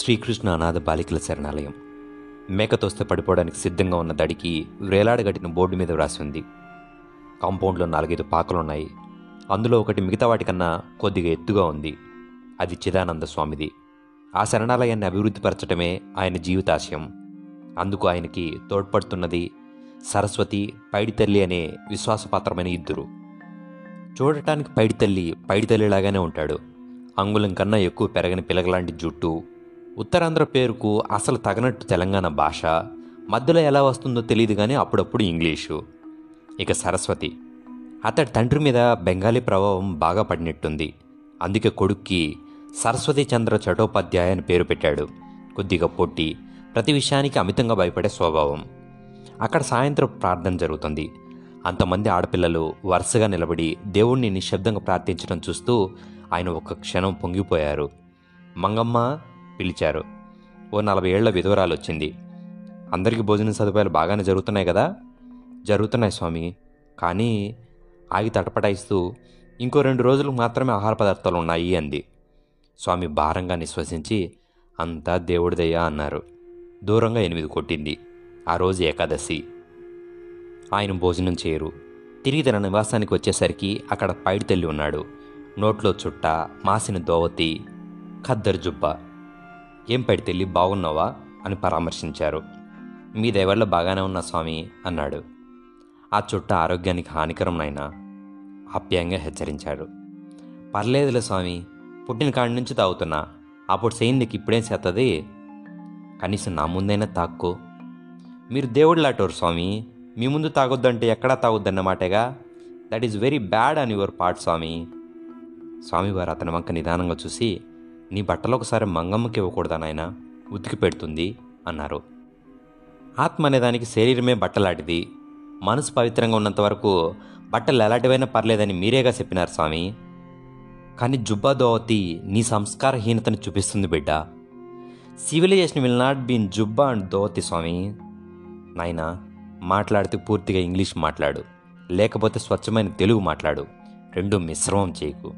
శ్రీకృష్ణ అనాథ బాలికల శరణాలయం. మేకతోస్తే పడిపోవడానికి సిద్ధంగా ఉన్న దడికి వేలాడగట్టిన బోర్డు మీద వ్రాసి ఉంది. కాంపౌండ్లో 4-5 పాకలున్నాయి. అందులో ఒకటి మిగతా వాటికన్నా కొద్దిగా ఎత్తుగా ఉంది. అది చిదానంద స్వామిది. ఆ శరణాలయాన్ని అభివృద్ధిపరచడమే ఆయన జీవితాశయం. అందుకు ఆయనకి తోడ్పడుతున్నది సరస్వతి, పైడితల్లి అనే విశ్వాసపాత్రమైన ఇద్దరు. చూడటానికి పైడితల్లిలాగానే ఉంటాడు. అంగుళం కన్నా ఎక్కువ పెరగని పిలగలాంటి జుట్టు, ఉత్తరాంధ్ర పేరుకు అసలు తగనట్టు తెలంగాణ భాష, మధ్యలో ఎలా వస్తుందో తెలియదు కానీ అప్పుడప్పుడు ఇంగ్లీషు. ఇక సరస్వతి, అతడి తండ్రి మీద బెంగాలీ ప్రభావం బాగా పడినట్టుంది. అందుకే కొడుక్కి సరస్వతి చంద్ర చటోపాధ్యాయ అని పేరు పెట్టాడు. కొద్దిగా పొట్టి, ప్రతి విషయానికి అమితంగా భయపడే స్వభావం. అక్కడ సాయంత్రం ప్రార్థన జరుగుతుంది. అంతమంది ఆడపిల్లలు వరుసగా నిలబడి దేవుణ్ణి నిశ్శబ్దంగా ప్రార్థించడం చూస్తూ ఆయన ఒక క్షణం పొంగిపోయారు. మంగమ్మ పిలిచారు. ఓ 40 ఏళ్ల విధవరాలు వచ్చింది. అందరికీ భోజన సదుపాయాలు బాగానే జరుగుతున్నాయి కదా? జరుగుతున్నాయి స్వామి, కానీ ఆగి తటపటాయిస్తూ ఇంకో 2 రోజులకు మాత్రమే ఆహార పదార్థాలు ఉన్నాయి అంది. స్వామి భారంగా నిశ్వసించి అంతా దేవుడిదయ్యా అన్నారు. దూరంగా 8 కొట్టింది. ఆ రోజు ఏకాదశి. ఆయన భోజనం చేయరు. తిరిగి తన నివాసానికి వచ్చేసరికి అక్కడ పైడితల్లి ఉన్నాడు. నోట్లో చుట్ట, మాసిన దోవతి, ఖద్దరు జుబ్బా. ఏం పైడితల్లి, బాగున్నావా అని పరామర్శించారు. మీ దయవల్ల బాగానే ఉన్నా స్వామి అన్నాడు. ఆ చుట్ట ఆరోగ్యానికి హానికరం నాయనా ఆప్యాయంగా హెచ్చరించారు. పర్లేదులే స్వామి, పుట్టిన కాడి నుంచి తాగుతున్నా. అప్పుడు సేందికి ఇప్పుడేం చేస్తుంది? కనీసం నా ముందైనా తాక్కో. మీరు దేవుళ్ళాటోరు స్వామి, మీ ముందు తాగొద్దంటే ఎక్కడా తాగొద్దన్నమాటేగా. That is very bad on your part Swami. స్వామివారు అతని వంక నిదానంగా చూసి, నీ బట్టలు ఒకసారి మంగమ్మకి ఇవ్వకూడదా నాయనా, ఉతికి పెడుతుంది అన్నారు. ఆత్మ అనేదానికి శరీరమే బట్టలాంటిది. మనసు పవిత్రంగా ఉన్నంత వరకు బట్టలు ఎలాంటివైనా పర్లేదని మీరేగా చెప్పినారు స్వామి. కానీ జుబ్బా దోవతి నీ సంస్కారహీనతను చూపిస్తుంది బిడ్డ. Civilization will not been jubba and dhoti Swami. నాయనా, మాట్లాడితే పూర్తిగా ఇంగ్లీష్ మాట్లాడు, లేకపోతే స్వచ్ఛమైన తెలుగు మాట్లాడు. రెండు మిశ్రమం చేయకు.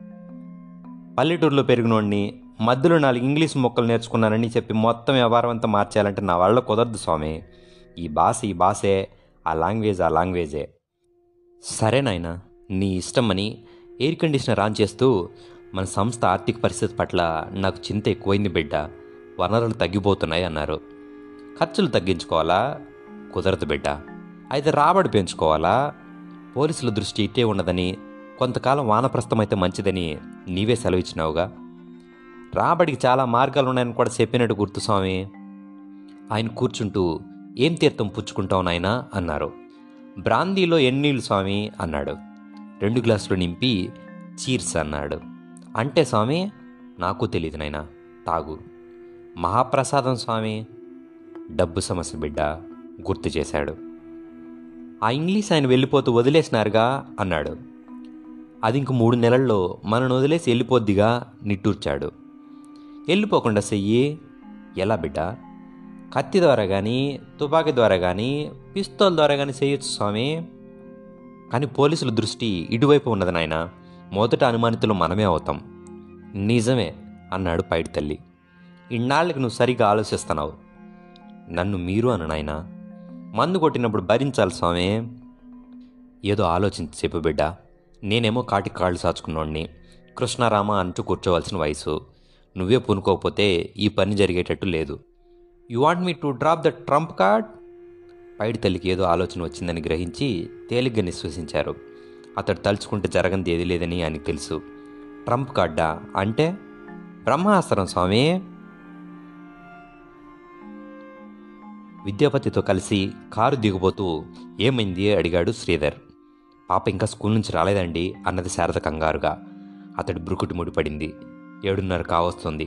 పల్లెటూరులో పెరిగినోడిని మధ్యలో 4 ఇంగ్లీష్ మొక్కలు నేర్చుకున్నానని చెప్పి మొత్తం వ్యవహారం అంతా మార్చేయాలంటే నా వాళ్ళ కుదరదు స్వామి. ఈ భాషే, ఆ లాంగ్వేజే. సరే నాయనా, నీ ఇష్టమని ఎయిర్ కండిషనర్ ఆన్ చేస్తూ, మన సంస్థ ఆర్థిక పరిస్థితి పట్ల నాకు చింత ఎక్కువైంది బిడ్డ, వనరులు తగ్గిపోతున్నాయి అన్నారు. ఖర్చులు తగ్గించుకోవాలా? కుదరదు బిడ్డ. అయితే రాబడి పెంచుకోవాలా? పోలీసుల దృష్టి ఇట్టే ఉన్నదని, కొంతకాలం వానప్రస్థమైతే మంచిదని నీవే సెలవిచ్చినావుగా. రాబడికి చాలా మార్గాలు ఉన్నాయని కూడా చెప్పినట్టు గుర్తు స్వామి. ఆయన కూర్చుంటూ, ఏం తీర్థం పుచ్చుకుంటావు నాయనా అన్నారు. బ్రాందీలో ఎన్నీళ్ళు స్వామి అన్నాడు. 2 గ్లాసులు నింపి చీర్స్ అన్నాడు. అంటే స్వామి, నాకు తెలియదు నాయనా, తాగు. మహాప్రసాదం స్వామి. డబ్బు సమస్య బిడ్డ గుర్తు చేశాడు. ఆ ఇంగ్లీష్ ఆయన వెళ్ళిపోతూ వదిలేసినారుగా అన్నాడు. అది ఇంక 3 నెలల్లో మనను వదిలేసి వెళ్ళిపోద్దిగా నిట్టూర్చాడు. వెళ్ళిపోకుండా చెయ్యి. ఎలా బిడ్డ? కత్తి ద్వారా కానీ, తుపాకీ ద్వారా కానీ, పిస్తోల్ ద్వారా కానీ చేయొచ్చు స్వామి. కానీ పోలీసుల దృష్టి ఇటువైపు ఉన్నది నాయన. మొదట అనుమానితులు మనమే అవుతాం. నిజమే అన్నాడు పైడితల్లి. ఇన్నాళ్ళకి నువ్వు సరిగా ఆలోచిస్తున్నావు. నన్ను మీరు అను నాయన. మందు కొట్టినప్పుడు భరించాలి స్వామి. ఏదో ఆలోచించి చెప్పు బిడ్డ. నేనేమో కాటికి కాళ్ళు సాచుకున్నోడిని, కృష్ణారామ అంటూ కూర్చోవలసిన వయసు. నువ్వే పూనుకోకపోతే ఈ పని జరిగేటట్టు లేదు. You want me to drop the trump card? పైడితల్లికి ఏదో ఆలోచన వచ్చిందని గ్రహించి తేలిగ్గా నిశ్వసించారు. అతడు తలుచుకుంటే జరగనిది ఏది లేదని ఆయనకు తెలుసు. ట్రంప్ కార్డా అంటే? బ్రహ్మాస్త్రం స్వామి. విద్యాపతితో కలిసి కారు దిగుబోతూ ఏమైంది అడిగాడు శ్రీధర్. పాప ఇంకా స్కూల్ నుంచి రాలేదండి అన్నది శారద కంగారుగా. అతడి బ్రుకుటి ముడిపడింది. 7:30 కావస్తుంది.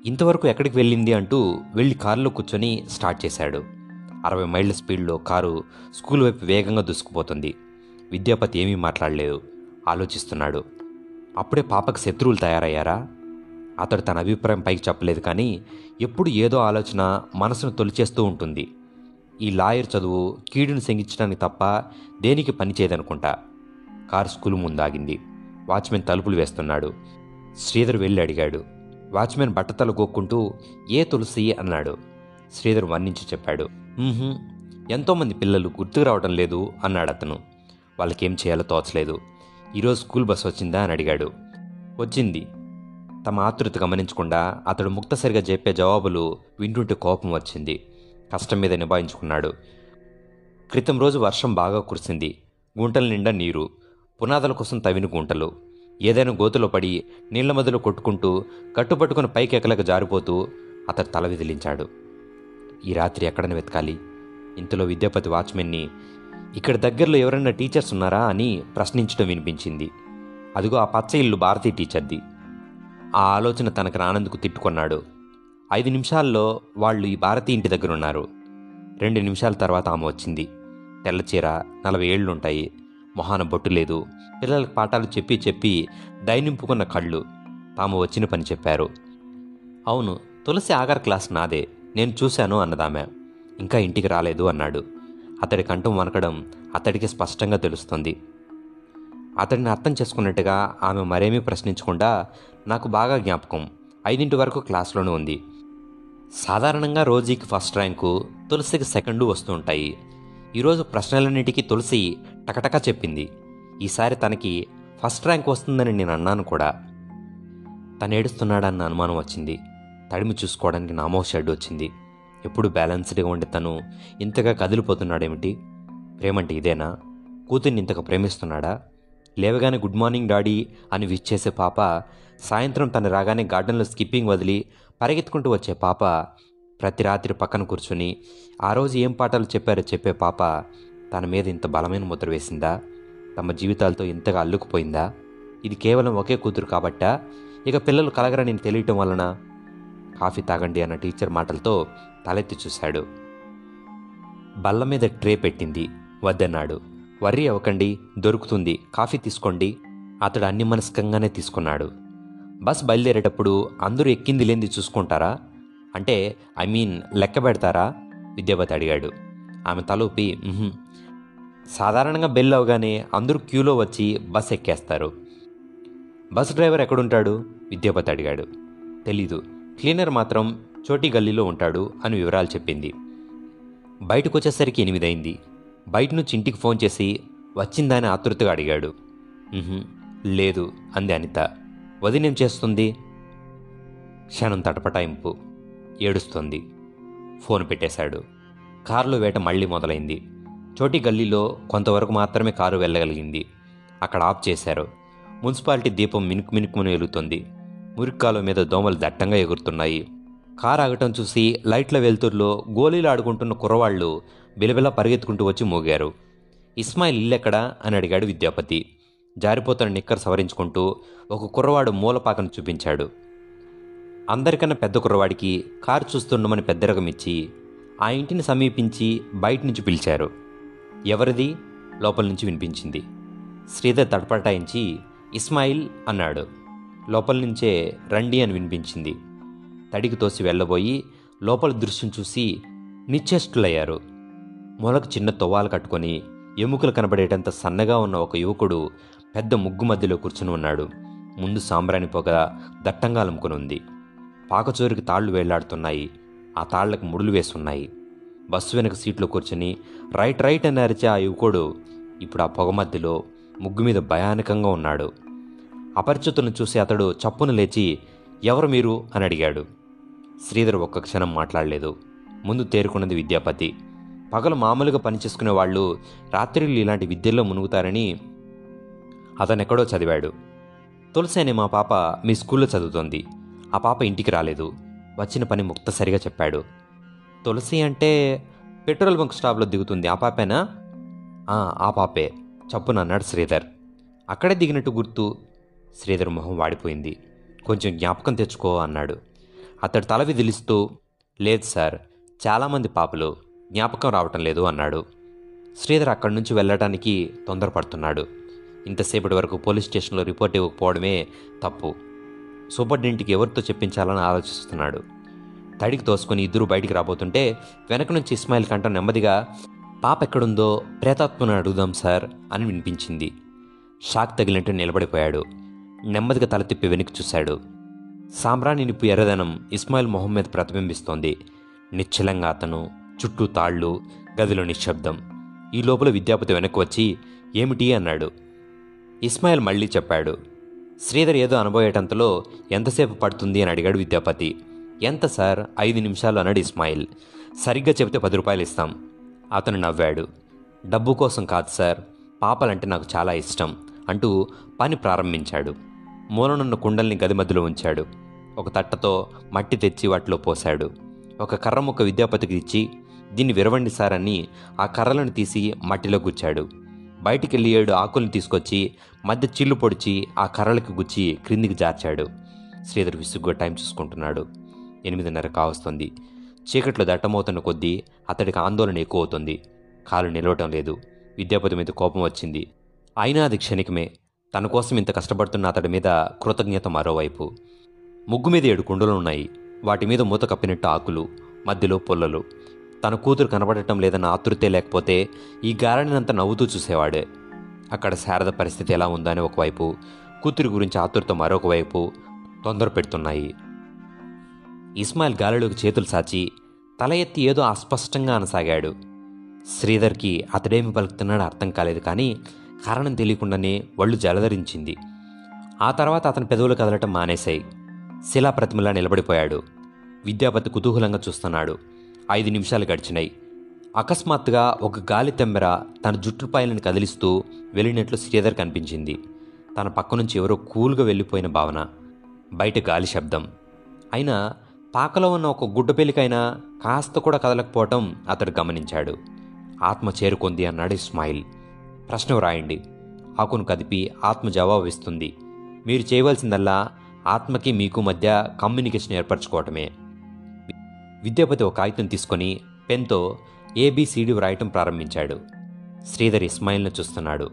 ఇంతవరకు ఎక్కడికి వెళ్ళింది అంటూ వెళ్ళి కారులో కూర్చొని స్టార్ట్ చేశాడు. 60 మైళ్ళ స్పీడ్లో కారు స్కూల్ వైపు వేగంగా దూసుకుపోతుంది. విద్యాపతి ఏమీ మాట్లాడలేదు, ఆలోచిస్తున్నాడు. అప్పుడే పాపకు శత్రువులు తయారయ్యారా? అతడు తన అభిప్రాయం పైకి చెప్పలేదు, కానీ ఎప్పుడు ఏదో ఆలోచన మనసును తొలిచేస్తూ ఉంటుంది. ఈ లాయర్ చదువు కీడును శంకించడానికి తప్ప దేనికి పని చేయదనుకుంటా. కారు స్కూల్ ముందాగింది. వాచ్మెన్ తలుపులు వేస్తున్నాడు. శ్రీధర్ వెళ్ళి అడిగాడు, వాచ్మెన్ బట్టతలు గోక్కుంటూ ఏ తులసి అన్నాడు. శ్రీధర్ వర్ణించి చెప్పాడు. "ఊహుం, ఎంతోమంది పిల్లలు గుర్తుకు రావడం లేదు" అన్నాడు అతను. వాళ్ళకేం చేయాలో తోచలేదు. "ఈరోజు స్కూల్ బస్ వచ్చిందా" అని అడిగాడు. "వచ్చింది." తమ ఆతృత గమనించకుండా అతడు ముక్తసరిగా చెప్పే జవాబులు వింటుంటే కోపం వచ్చింది. కష్టం మీద నిభాయించుకున్నాడు. "క్రితం రోజు వర్షం బాగా కురిసింది. గుంటల నిండా నీరు, పునాదుల కోసం తవ్విన గుంటలు. ఏదైనా గోతులో పడి నీళ్ల మధ్యలో కొట్టుకుంటూ కట్టుపట్టుకుని పైకెక్కలేక జారిపోతూ" అతడు తల విదిలించాడు. "ఈ రాత్రి ఎక్కడని వెతకాలి?" ఇంతలో విద్యాపతి వాచ్మెన్ని "ఇక్కడ దగ్గరలో ఎవరైనా టీచర్స్ ఉన్నారా" అని ప్రశ్నించడం వినిపించింది. అదిగో ఆ పచ్చ ఇల్లు భారతీ టీచర్ది. ఆ ఆలోచన తనకు రానందుకు తిట్టుకున్నాడు. 5 నిమిషాల్లో వాళ్ళు ఈ భారతీ ఇంటి దగ్గర ఉన్నారు. 2 నిమిషాల తర్వాత ఆమె వచ్చింది. తెల్ల చీర, 40 ఏళ్లుంటాయి. మొహాన బొట్టు లేదు. పిల్లలకు పాఠాలు చెప్పి చెప్పి దయనింపుకున్న కళ్ళు. తాము వచ్చిన పని చెప్పారు. "అవును, తులసి ఆఖరి క్లాస్ నాదే, నేను చూశాను" అన్నదామె. "ఇంకా ఇంటికి రాలేదు" అన్నాడు. అతడి కంఠం వనకడం అతడికి స్పష్టంగా తెలుస్తుంది. అతడిని అర్థం చేసుకున్నట్టుగా ఆమె మరేమీ ప్రశ్నించకుండా, "నాకు బాగా జ్ఞాపకం, 5 వరకు క్లాస్లోనే ఉంది. సాధారణంగా రోజీకి ఫస్ట్ ర్యాంకు, తులసికి సెకండు వస్తూ ఉంటాయి. ఈరోజు ప్రశ్నలన్నిటికీ తులసి టకటకా చెప్పింది. ఈసారి తనకి ఫస్ట్ ర్యాంక్ వస్తుందని నేను అన్నాను కూడా." తను ఏడుస్తున్నాడన్న అనుమానం వచ్చింది. తడిమి చూసుకోవడానికి నామోషి అడ్డు వచ్చింది. ఎప్పుడు బ్యాలెన్స్డ్గా ఉండే తను ఇంతగా కదిలిపోతున్నాడేమిటి? ప్రేమంటే ఇదేనా? కూతుర్ని ఇంతగా ప్రేమిస్తున్నాడా? లేవగానే "గుడ్ మార్నింగ్ డాడీ" అని విష్ చేసే పాప, సాయంత్రం తను రాగానే గార్డెన్లో స్కిప్పింగ్ వదిలి పరిగెత్తుకుంటూ వచ్చే పాప, ప్రతి రాత్రి పక్కన కూర్చుని ఆ రోజు ఏం పాఠాలు చెప్పారో చెప్పే పాప తన మీద ఇంత బలమైన ముద్ర వేసిందా? తమ జీవితాలతో ఇంతగా అల్లుకుపోయిందా? ఇది కేవలం ఒకే కూతురు కాబట్టా? ఇక పిల్లలు కలగరని తెలియటం వలన? "కాఫీ తాగండి" అన్న టీచర్ మాటలతో తలెత్తి చూశాడు. బల్ల మీద ట్రే పెట్టింది. వద్దన్నాడు. "వర్రీ అవ్వకండి, దొరుకుతుంది, కాఫీ తీసుకోండి." అతడు అన్యమనస్కంగానే తీసుకున్నాడు. బస్ బయలుదేరేటప్పుడు అందరూ ఎక్కింది లేనిది చూసుకుంటారా? అంటే లెక్క పెడతారా? విద్యాపతి అడిగాడు. ఆమె తలూపి "ఉహుం. సాధారణంగా బెల్ అవగానే అందరూ క్యూలో వచ్చి బస్ ఎక్కేస్తారు." "బస్ డ్రైవర్ ఎక్కడుంటాడు?" విద్యాపతి అడిగాడు. "తెలీదు. క్లీనర్ మాత్రం చోటీ గల్లీలో ఉంటాడు" అని వివరాలు చెప్పింది. బయటకు వచ్చేసరికి 8 అయింది. బయట నుంచి ఇంటికి ఫోన్ చేసి వచ్చిందని ఆతృతగా అడిగాడు. "ఉహుం, లేదు" అంది అనిత. "వదినేం చేస్తుంది?" క్షణం తటపటాయింపు. ఏడుస్తోంది. ఫోన్ పెట్టేశాడు. కారులో వేట మళ్ళీ మొదలైంది. చోటీ గల్లీలో కొంతవరకు మాత్రమే కారు వెళ్ళగలిగింది. అక్కడ ఆఫ్ చేశారు. మున్సిపాలిటీ దీపం మినుకు మినుకుమని వెలుగుతుంది. మురిక్కాల మీద దోమలు దట్టంగా ఎగురుతున్నాయి. కారు ఆగటం చూసి లైట్ల వెలుతురులో గోళీలు ఆడుకుంటున్న కుర్రవాళ్లు బిలబిలా పరిగెత్తుకుంటూ వచ్చి మోగారు. "ఇస్మాయిల్ ఇల్లెక్కడా?" అని అడిగాడు విద్యాపతి. జారిపోతున్న నిక్కర్ సవరించుకుంటూ ఒక కుర్రవాడు మూలపాకను చూపించాడు. అందరికన్నా పెద్ద కుర్రవాడికి కారు చూస్తుండమని పెద్దరకం ఇచ్చి ఆ ఇంటిని సమీపించి బయట నుంచి పిలిచారు. "ఎవరిది?" లోపల నుంచి వినిపించింది. శ్రీధర్ తడపటాయించి "ఇస్మాయిల్" అన్నాడు. లోపల నుంచే "రండి" అని వినిపించింది. తడికి తోసి వెళ్ళబోయి లోపల దృశ్యం చూసి నిశ్చేష్టులయ్యారు. మొలకు చిన్న తొవ్వాలు కట్టుకొని ఎముకలు కనబడేటంత సన్నగా ఉన్న ఒక యువకుడు పెద్ద ముగ్గు మధ్యలో కూర్చుని ఉన్నాడు. ముందు సాంబ్రాణి పొగ దట్టంగా అలుముకుని ఉంది. పాకచోరికి తాళ్లు వేళ్లాడుతున్నాయి. ఆ తాళ్లకు ముడులు వేసున్నాయి. బస్సు వెనక సీట్లో కూర్చుని రైట్ రైట్ అని అరిచే ఆ యువకుడు ఇప్పుడు ఆ పొగ మధ్యలో ముగ్గు మీద భయానకంగా ఉన్నాడు. అపరిచితులను చూసి అతడు చప్పున లేచి "ఎవరు మీరు?" అని అడిగాడు. శ్రీధర్ ఒక్క క్షణం మాట్లాడలేదు. ముందు తేరుకున్నది విద్యాపతి. పగలు మామూలుగా పనిచేసుకునే వాళ్ళు రాత్రిళ్ళు ఇలాంటి విద్యల్లో మునుగుతారని అతనెక్కడో చదివాడు. "తులసి అనే మా పాప మీ స్కూల్లో చదువుతోంది. ఆ పాప ఇంటికి రాలేదు. వచ్చిన పని ముక్తసరిగా చెప్పాడు." "తులసి అంటే పెట్రోల్ బంక్ స్టాప్లో దిగుతుంది ఆ పాపేనా?" ఆ పాపే" చప్పున అన్నాడు శ్రీధర్. "అక్కడే దిగినట్టు గుర్తు." శ్రీధర్ మొహం వాడిపోయింది. "కొంచెం జ్ఞాపకం తెచ్చుకో" అన్నాడు. అతడు తల విదిలిస్తూ "లేదు సార్, చాలామంది పాపలు, జ్ఞాపకం రావటం లేదు" అన్నాడు. శ్రీధర్ అక్కడి నుంచి వెళ్ళటానికి తొందరపడుతున్నాడు. ఇంతసేపటి వరకు పోలీస్ స్టేషన్లో రిపోర్ట్ ఇవ్వకపోవడమే తప్పు. సూపరింటెండెంట్కి ఎవరితో చెప్పించాలని ఆలోచిస్తున్నాడు. తడికి తోసుకొని ఇద్దరు బయటికి రాబోతుంటే వెనక నుంచి ఇస్మాయిల్ కంట నెమ్మదిగా "పాప ఎక్కడుందో ప్రేతాత్మను అడుగుదాం సార్" అని వినిపించింది. షాక్ తగిలినట్టు నిలబడిపోయాడు. నెమ్మదిగా తల తిప్పి వెనక్కి చూశాడు. సాంబ్రాణి నిప్పు ఎర్రదనం ఇస్మాయిల్ మొహం మీద ప్రతిబింబిస్తోంది. నిశ్చలంగా అతను, చుట్టూ తాళ్ళు, గదిలో నిశ్శబ్దం. ఈ లోపల విద్యాపతి వెనక్కి వచ్చి ఏమిటి అన్నాడు. ఇస్మాయిల్ మళ్ళీ చెప్పాడు. శ్రీధర్ ఏదో అనబోయేటంతలో ఎంతసేపు పడుతుంది అని అడిగాడు విద్యాపతి. ఎంత సార్? 5 నిమిషాలు అన్నాడు ఇస్మాయిల్. సరిగ్గా చెబితే 10 రూపాయలు ఇస్తాం. అతను నవ్వాడు. డబ్బు కోసం కాదు సార్, పాపలంటే నాకు చాలా ఇష్టం అంటూ పని ప్రారంభించాడు. మూలనున్న కుండల్ని గది మధ్యలో ఉంచాడు. ఒక తట్టతో మట్టి తెచ్చి వాటిలో పోశాడు. ఒక కర్ర ముక్క విద్యాపతికి ఇచ్చి దీన్ని విరవండి సార్ అని ఆ కర్రలను తీసి మట్టిలో గుచ్చాడు. బయటికెళ్ళి 7 ఆకుల్ని తీసుకొచ్చి మధ్య చిల్లు పొడిచి ఆ కర్రలకి గుచ్చి క్రిందికి జార్చాడు. శ్రీధర్ విసుగ్గా టైం చూసుకుంటున్నాడు. 8:30 కావస్తుంది. చీకట్లో దట్టమవుతున్న కొద్దీ అతడికి ఆందోళన ఎక్కువ అవుతుంది. కాలు నిలవటం లేదు. విద్యాపతి మీద కోపం వచ్చింది. అయినా అది క్షణికమే. తన కోసం ఇంత కష్టపడుతున్న అతడి మీద కృతజ్ఞత మరోవైపు. ముగ్గు మీద 7 కుండలు ఉన్నాయి. వాటి మీద మూత కప్పినట్టు ఆకులు, మధ్యలో పుల్లలు. తన కూతురు కనబడటం లేదన్న ఆతృతే లేకపోతే ఈ గారణినంతా నవ్వుతూ చూసేవాడే. అక్కడ శారద పరిస్థితి ఎలా ఉందని ఒకవైపు, కూతురి గురించి ఆతృత మరొక వైపు తొందర పెడుతున్నాయి. ఇస్మాయిల్ గాలిలోకి చేతులు సాచి తల ఎత్తి ఏదో అస్పష్టంగా అనసాగాడు. శ్రీధర్కి అతడేమి పలుకుతున్నాడో అర్థం కాలేదు, కానీ కారణం తెలియకుండానే ఒళ్ళు జలధరించింది. ఆ తర్వాత అతని పెదవులు కదలటం మానేశాయి. శిలాప్రతిమలా నిలబడిపోయాడు. విద్యాపతి కుతూహలంగా చూస్తున్నాడు. 5 నిమిషాలు గడిచినాయి. అకస్మాత్తుగా ఒక గాలి తెమ్మెర తన జుట్టుపాయలను కదిలిస్తూ వెళ్ళినట్లు శ్రీధర్ కనిపించింది. తన పక్క నుంచి ఎవరో కూల్గా వెళ్ళిపోయిన భావన. బయట గాలి శబ్దం. అయినా పాకలో ఉన్న ఒక గుడ్డపెలికైనా కాస్త కూడా కదలకపోవటం అతడు గమనించాడు. ఆత్మ చేరుకుంది అన్నాడు ఇస్మాయిల్. ప్రశ్న వ్రాయండి. ఆకును కదిపి ఆత్మ జవాబు ఇస్తుంది. మీరు చేయవలసిందల్లా ఆత్మకి మీకు మధ్య కమ్యూనికేషన్ ఏర్పరచుకోవటమే. విద్యాపతి ఒక కాగితం తీసుకొని పెన్తో ABCD వ్రాయటం ప్రారంభించాడు. శ్రీధర్ ఇస్మాయిల్ను చూస్తున్నాడు.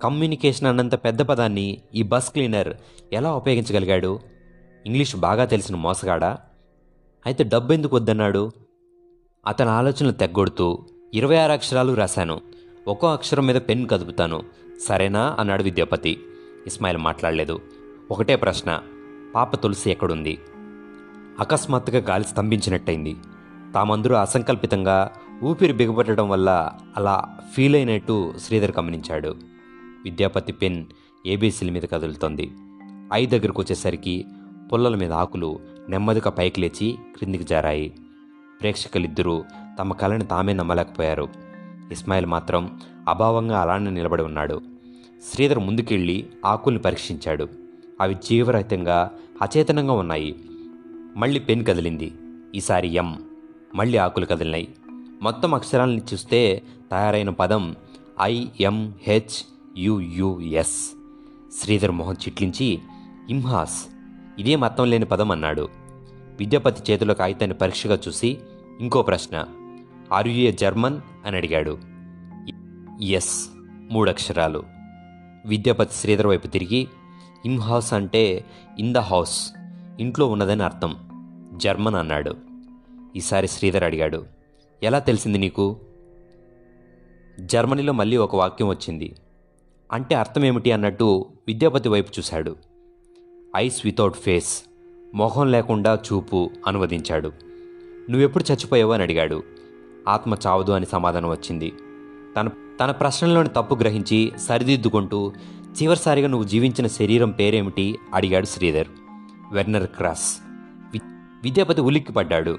కమ్యూనికేషన్ అన్నంత పెద్ద పదాన్ని ఈ బస్ క్లీనర్ ఎలా ఉపయోగించగలిగాడు? ఇంగ్లీష్ బాగా తెలిసిన మోసగాడా? అయితే డబ్బు ఎందుకు వద్దన్నాడు? అతని ఆలోచనలు తెగ్గొడుతూ 26 అక్షరాలు రాశాను. ఒక్కో అక్షరం మీద పెన్ కదుపుతాను, సరేనా అన్నాడు విద్యాపతి. ఇస్మాయిల్ మాట్లాడలేదు. ఒకటే ప్రశ్న, పాప తులసి ఎక్కడుంది? అకస్మాత్తుగా గాలి స్తంభించినట్టయింది. తామందరూ అసంకల్పితంగా ఊపిరి బిగపట్టడం వల్ల అలా ఫీల్ అయినట్టు శ్రీధర్ గమనించాడు. విద్యాపతి పెన్ ABCల మీద కదులుతోంది. 5 దగ్గరకు వచ్చేసరికి పుల్లల మీద ఆకులు నెమ్మదిగా పైకి లేచి క్రిందికి జారాయి. ప్రేక్షకులిద్దరూ తమ కళని తామే నమ్మలేకపోయారు. ఇస్మాయిల్ మాత్రం అభావంగా అలానే నిలబడి ఉన్నాడు. శ్రీధర్ ముందుకెళ్ళి ఆకుల్ని పరీక్షించాడు. అవి జీవరహితంగా అచేతనంగా ఉన్నాయి. మళ్ళీ పెన్ కదిలింది. ఈసారి M. మళ్ళీ ఆకులు కదిలినాయి. మొత్తం అక్షరాలని చూస్తే తయారైన పదం IMHUUS. శ్రీధర్ మొహం చిట్లించి ఇంహాస్, ఇదేం అర్థం లేని పదం అన్నాడు. విద్యాపతి చేతిలో కాగితాన్ని పరీక్షగా చూసి ఇంకో ప్రశ్న, ఆర్ యు ఏ జర్మన్ అని అడిగాడు. ఎస్, 3 అక్షరాలు. విద్యాపతి శ్రీధర్ వైపు తిరిగి ఇమ్ హౌస్ అంటే ఇన్ ద హౌస్, ఇంట్లో ఉన్నదని అర్థం, జర్మన్ అన్నాడు. ఈసారి శ్రీధర్ అడిగాడు, ఎలా తెలిసింది నీకు? జర్మనీలో మళ్ళీ ఒక వాక్యం వచ్చింది. అంటే అర్థం ఏమిటి అన్నట్టు విద్యాపతి వైపు చూశాడు. ఐస్ వితౌట్ ఫేస్, మొహం లేకుండా చూపు అనువదించాడు. నువ్వెప్పుడు చచ్చిపోయావు అని అడిగాడు. ఆత్మ చావదు అని సమాధానం వచ్చింది. తన ప్రశ్నలోని తప్పు గ్రహించి సరిదిద్దుకుంటూ చివరిసారిగా నువ్వు జీవించిన శరీరం పేరేమిటి అడిగాడు శ్రీధర్. Werner cross. విద్యాపతి ఉలిక్కిపడ్డాడు.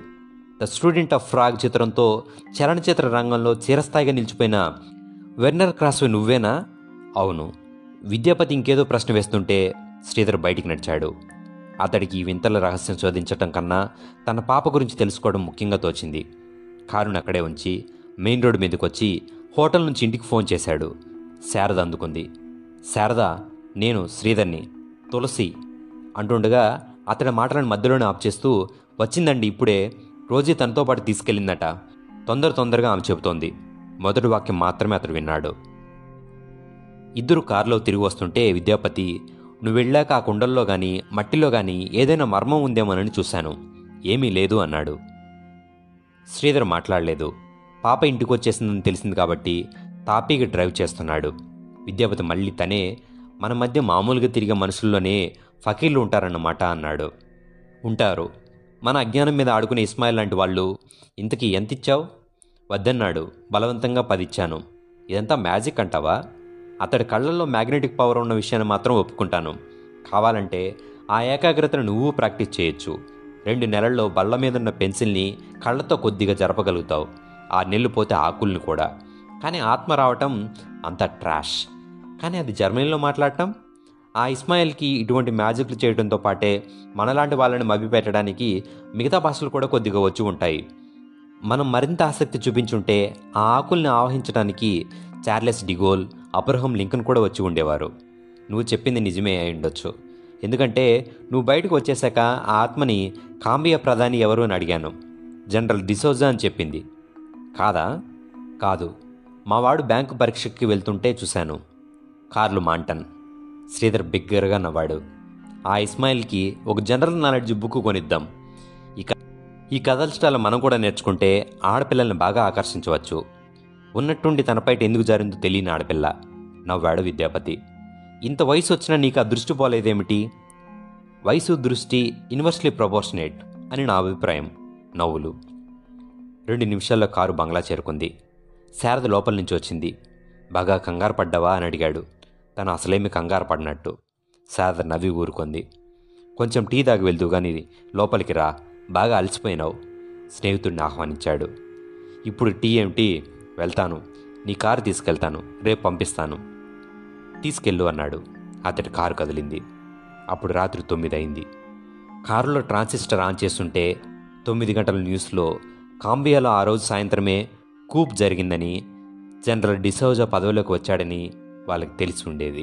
ద స్టూడెంట్ ఆఫ్ ఫ్రాగ్ చిత్రంతో చలనచిత్ర రంగంలో చిరస్థాయిగా నిలిచిపోయిన వెర్నర్ క్రాస్ నువ్వేనా? అవును. విద్యాపతి ఇంకేదో ప్రశ్న వేస్తుంటే శ్రీధర్ బయటికి నడిచాడు. అతడికి ఈ వింతల రహస్యం శోధించటం కన్నా తన పాప గురించి తెలుసుకోవడం ముఖ్యంగా తోచింది. కారును అక్కడే ఉంచి మెయిన్ రోడ్డు మీదకి వచ్చి హోటల్ నుంచి ఇంటికి ఫోన్ చేశాడు. శారద అందుకుంది. శారద, నేను శ్రీధర్ని, తులసి అంటుండగా అతడి మాటలను మధ్యలోనే ఆఫ్ చేస్తూ, వచ్చిందండి ఇప్పుడే, రోజీ తనతో పాటు తీసుకెళ్ళిందట, తొందరగా ఆమె చెబుతోంది. మొదటి వాక్యం మాత్రమే అతడు విన్నాడు. ఇద్దరు కారులో తిరిగి వస్తుంటే విద్యాపతి, నువ్వు వెళ్ళాక ఆ కుండల్లో కానీ మట్టిలో కానీ ఏదైనా మర్మం ఉందేమోనని చూశాను, ఏమీ లేదు అన్నాడు. శ్రీధర్ మాట్లాడలేదు. పాప ఇంటికి వచ్చేసిందని తెలిసింది కాబట్టి తాపీగా డ్రైవ్ చేస్తున్నాడు. విద్యాపతి మళ్ళీ తనే, మన మధ్య మామూలుగా తిరిగే మనుషుల్లోనే ఫకీర్లు ఉంటారన్నమాట అన్నాడు. ఉంటారు. మన అజ్ఞానం మీద ఆడుకునే ఇస్మాయిల్ లాంటి వాళ్ళు. ఇంతకీ ఎంత ఇచ్చావు? వద్దన్నాడు. బలవంతంగా 10 ఇచ్చాను. ఇదంతా మ్యాజిక్ అంటావా? అతడి కళ్ళల్లో మ్యాగ్నెటిక్ పవర్ ఉన్న విషయాన్ని మాత్రం ఒప్పుకుంటాను. కావాలంటే ఆ ఏకాగ్రతను నువ్వు ప్రాక్టీస్ చేయొచ్చు. 2 నెలల్లో బల్ల మీదున్న పెన్సిల్ని కళ్ళతో కొద్దిగా జరపగలుగుతావు. 6 నెలలు పోతే ఆకుల్ని కూడా. కానీ ఆత్మ రావటం అంత ట్రాష్. కానీ అది జర్మనీలో మాట్లాడటం? ఆ ఇస్మాయిల్కి ఇటువంటి మ్యాజిక్లు చేయడంతో పాటే మనలాంటి వాళ్ళని మభ్యపెట్టడానికి మిగతా భాషలు కూడా కొద్దిగా వచ్చి ఉంటాయి. మనం మరింత ఆసక్తి చూపించుంటే ఆ ఆకుల్ని ఆవహించడానికి చార్లెస్ డిగోల్, అబ్రహం లింకన్ కూడా వచ్చి ఉండేవారు. నువ్వు చెప్పింది నిజమే అయి ఉండొచ్చు. ఎందుకంటే నువ్వు బయటకు వచ్చేశాక ఆ ఆత్మని కాంబియా ప్రధాని ఎవరు అని అడిగాను. జనరల్ డిసోజా అని చెప్పింది. కాదా? కాదు. మావాడు బ్యాంకు పరీక్షకి వెళ్తుంటే చూశాను. కార్లు మాంటన్. శ్రీధర్ బిగ్గరగా నవ్వాడు. ఆ ఇస్మాయిల్కి ఒక జనరల్ నాలెడ్జ్ బుక్ కొనిద్దాం. ఈ కథల స్టైల్ మనం కూడా నేర్చుకుంటే ఆడపిల్లల్ని బాగా ఆకర్షించవచ్చు. ఉన్నట్టుండి తనపైట ఎందుకు జారిందో తెలియని ఆడపిల్ల. నవ్వాడు విద్యాపతి. ఇంత వయసు వచ్చినా నీకు ఆ దృష్టి పోలేదేమిటి? వయసు దృష్టి ఇన్వర్స్లీ ప్రపోర్షనేట్ అని నా అభిప్రాయం. నవ్వులు. 2 నిమిషాల్లో కారు బంగ్లా చేరుకుంది. శారద లోపల నుంచి వచ్చింది. బాగా కంగారు పడ్డావా అని అడిగాడు. తను అసలేమి కంగారు పడినట్టు. శారద నవ్వి ఊరుకుంది. కొంచెం టీ తాగి వెళ్తూ కానీ లోపలికి రా, బాగా అలసిపోయినావు. స్నేహితుడిని ఆహ్వానించాడు. ఇప్పుడు టీ ఏమిటి? వెళ్తాను. నీ కారు తీసుకెళ్తాను. రేపు పంపిస్తాను. తీసుకెళ్ళు అన్నాడు. అతడి కారు కదిలింది. అప్పుడు రాత్రి 9 అయింది. కారులో ట్రాన్సిస్టర్ ఆన్ చేస్తుంటే 9 గంటల న్యూస్లో కాంబియాలో ఆ రోజు సాయంత్రమే కూప్ జరిగిందని, జనరల్ డిసౌజా పదవిలోకి వచ్చాడని వాళ్ళకి తెలిసి ఉండేది.